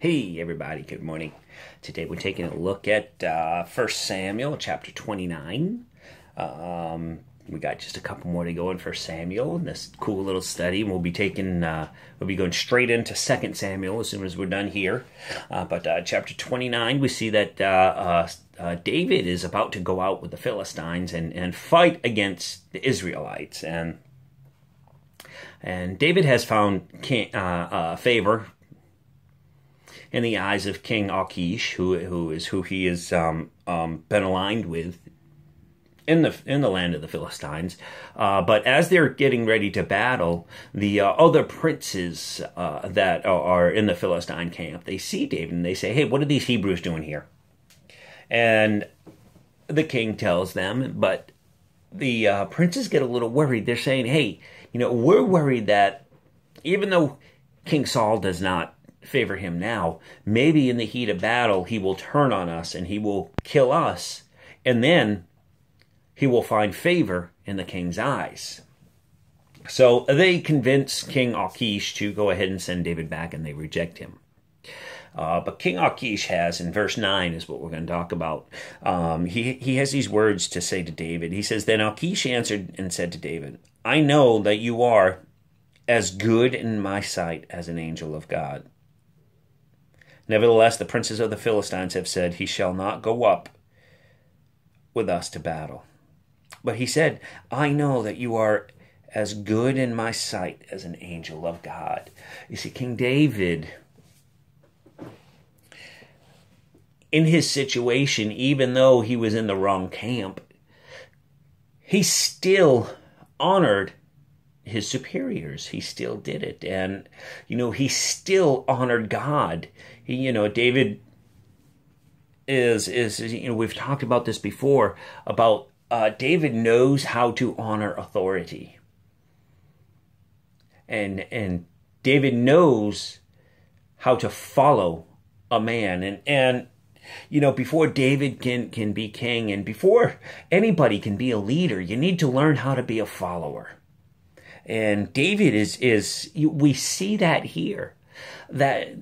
Hey everybody, good morning. Today we're taking a look at 1 Samuel chapter 29. We got just a couple more to go in 1 Samuel in this cool little study. We'll be going straight into 2 Samuel as soon as we're done here. But chapter 29, we see that David is about to go out with the Philistines and fight against the Israelites. And David has found favor in the eyes of King Achish, who he has been aligned with in the land of the Philistines. But as they're getting ready to battle, the other princes that are in the Philistine camp, they see David and they say, "Hey, what are these Hebrews doing here?" And the king tells them, but the princes get a little worried. They're saying, "Hey, we're worried that even though King Saul does not favor him now, maybe in the heat of battle he will turn on us and he will kill us, and then he will find favor in the king's eyes." So they convince King Achish to go ahead and send David back, and they reject him. But King Achish has, in verse 9 is what we're going to talk about, he has these words to say to David. He says, "Then Achish answered and said to David, I know that you are as good in my sight as an angel of God. Nevertheless, the princes of the Philistines have said, he shall not go up with us to battle. But he said, I know that you are as good in my sight as an angel of God." You see, King David, in his situation, even though he was in the wrong camp, he still honored his superiors. He still did it. And, he still honored God. David is we've talked about this before, about David knows how to honor authority. And David knows how to follow a man. And before David can be king, and before anybody can be a leader, you need to learn how to be a follower. And David is we see that here, that,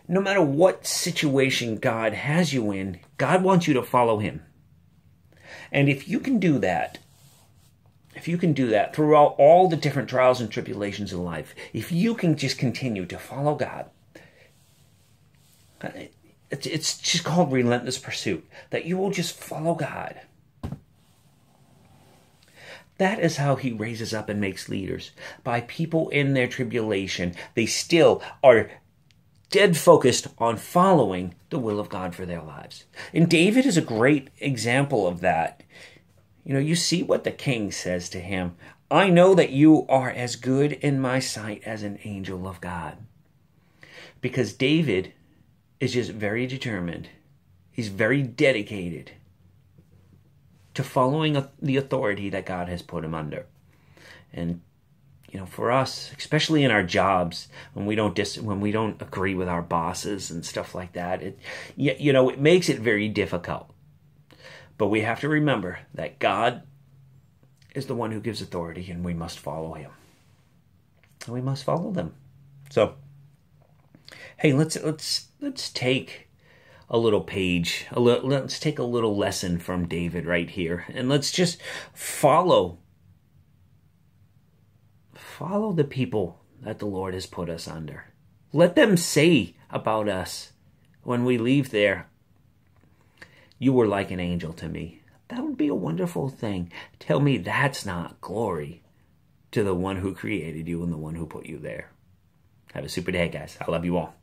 no matter what situation God has you in, God wants you to follow him. And if you can do that throughout all the different trials and tribulations in life, if you can just continue to follow God, it's just called relentless pursuit, that you will just follow God. That is how he raises up and makes leaders. By people in their tribulation, they still are dead focused on following the will of God for their lives. And David is a great example of that. You see what the king says to him. I know that you are as good in my sight as an angel of God. Because David is just very determined. He's very dedicated to following the authority that God has put him under. And for us, especially in our jobs, when we don't agree with our bosses and stuff like that, it makes it very difficult. But we have to remember that God is the one who gives authority, and we must follow him. And we must follow them. So, hey, let's take a little page. Let's take a little lesson from David right here, and let's just follow the people that the Lord has put us under. Let them say about us when we leave there, you were like an angel to me. That would be a wonderful thing. Tell me that's not glory to the one who created you and the one who put you there. Have a super day, guys. I love you all.